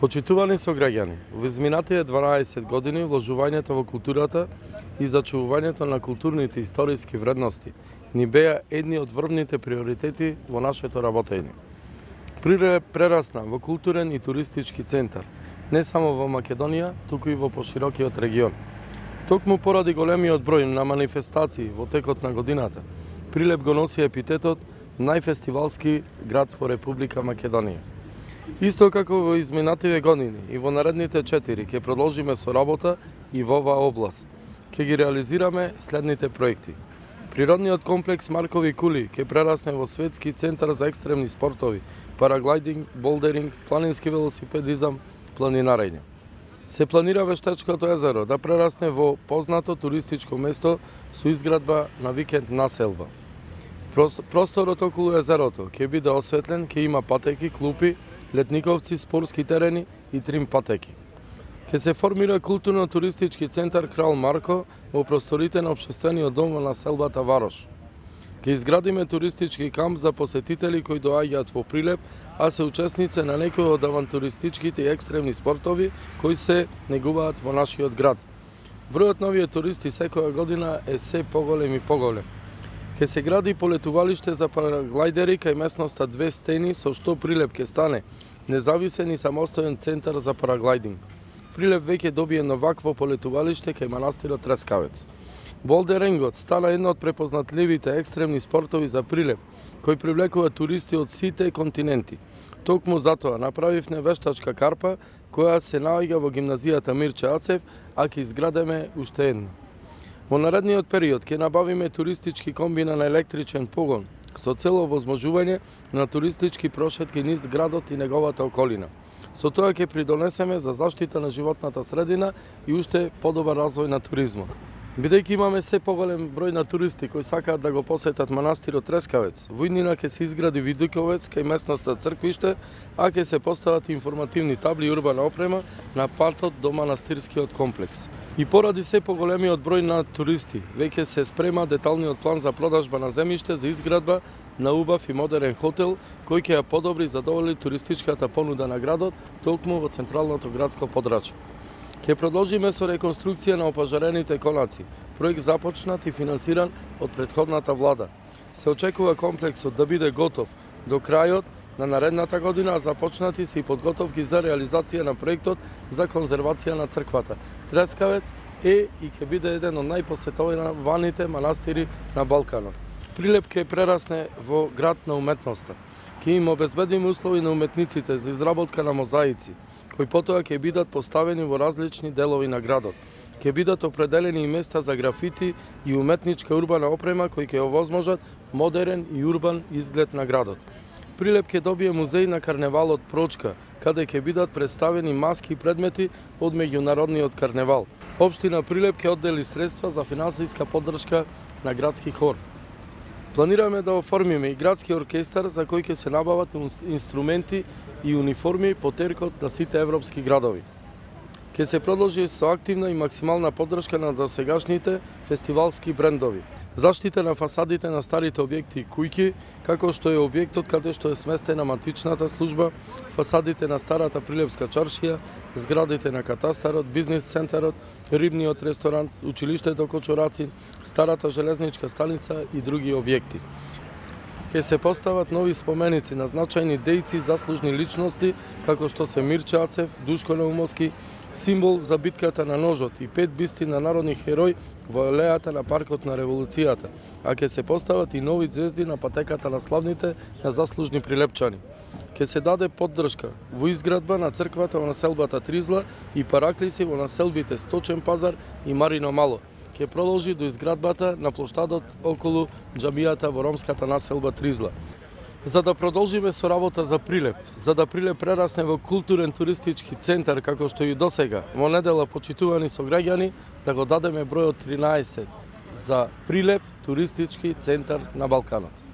Почитувани сограѓани, во изминатите 12 години вложувањето во културата и зачувувањето на културните историски вредности ни беа едни од врвните приоритети во нашето работење. Прилеп прерасна во културен и туристички центар, не само во Македонија, туку и во поширокиот регион. Токму поради големиот број на манифестации во текот на годината, Прилеп го носи епитетот најфестивалски град во Република Македонија. Исто како во изминативе години и во наредните 4 ќе продолжиме со работа и во оваа област. Ќе ги реализираме следните проекти. Природниот комплекс Маркови кули ќе прерасне во светски центар за екстремни спортови, параглайдинг, болдеринг, планински велосипедизам, планинарење. Се планира Вештачкото езеро да прерасне во познато туристичко место со изградба на викенд населба. Просторот околу езерото ќе биде осветлен, ќе има патеки, клупи, летниковци, спортски терени и трим патеки. Ќе се формира културно-туристички центар Крал Марко во просторите на Општествениот дом во населбата Варош. Ќе изградиме туристички камп за посетители кои доаѓаат во Прилеп, а се учесници на некои од авантуристичките и екстремни спортови кои се негуваат во нашиот град. Бројот на овие туристи секоја година е се поголем и поголем. Ќе се гради полетувалиште за параглайдери кај местноста Две стени, со што Прилеп ќе стане независен и самостоен центар за параглайдинг. Прилеп веќе добие новакво полетувалиште кај манастирот Трескавец. Болдерингот стана една од препознатливите екстремни спортови за Прилеп, кои привлекува туристи од сите континенти. Токму затоа направивме вештачка карпа, која се наоѓа во гимназијата Мирче Ацев, а ќе изградеме уште една. Во наредниот период ќе набавиме туристички комбина на електричен погон со цел овозможување на туристички прошетки низ градот и неговата околина. Со тоа ќе придонесеме за заштита на животната средина и уште подобар развој на туризмот. Бидејќи имаме се поголем број на туристи кои сакаат да го посетат манастирот Трескавец, во иднина ќе се изгради видиковец кај местноста Црквиште, а ќе се постават информативни табли и урбана опрема на патот до манастирскиот комплекс. И поради се поголемиот број на туристи, веќе се спрема деталниот план за продажба на земјиште за изградба на убав и модерен хотел, кој ќе ја подобри задоволи туристичката понуда на градот, токму во централното градско подрачје. Ќе продолжиме со реконструкција на опажарените конаци, проект започнат и финансиран од претходната влада. Се очекува комплексот да биде готов до крајот на наредната година, а започнати се и подготовки за реализација на проектот за конзервација на црквата. Трескавец е и ќе биде еден од најпосетуваните манастири на Балканот. Прилеп ќе прерасне во град на уметноста. Ќе им обезбедиме услови на уметниците за изработка на мозаици, кои потоа ќе бидат поставени во различни делови на градот. Ќе бидат определени и места за графити и уметничка урбана опрема кои ќе овозможат модерен и урбан изглед на градот. Прилеп ќе добие музеј на карневалот Прочка, каде ќе бидат представени маски и предмети од меѓународниот карневал. Општина Прилеп ќе оддели средства за финансиска поддршка на градски хор. Планираме да оформиме и градски оркестар за кој ќе се набават инструменти и униформи по теркот на сите европски градови. Ќе се продолжи со активна и максимална поддршка на досегашните фестивалски брендови. Заштита на фасадите на старите објекти и куќи, како што е објектот каде што е сместена матичната служба, фасадите на старата Прилепска чаршија, зградите на катастарот, бизнис центарот, рибниот ресторант, училиштето Кочорацин, старата железничка станица и други објекти. Ќе се постават нови споменици на значајни дејци, заслужни личности, како што се Мирче Ацев, Душко Наумовски, символ за битката на ножот и 5 бисти на народни херои во алејата на паркот на револуцијата, а ќе се постават и нови ѕвезди на патеката на славните на заслужни прилепчани. Ќе се даде поддршка во изградба на црквата во населбата Тризла и параклиси во населбите Сточен пазар и Марино Мало. Ќе продолжи до изградбата на плоштадот околу џамијата во ромската населба Тризла. За да продолжиме со работа за Прилеп, за да Прилеп прерасне во културен туристички центар како што и досега, во недела почитувани сограѓани, да го дадеме бројот 13 за Прилеп туристички центар на Балканот.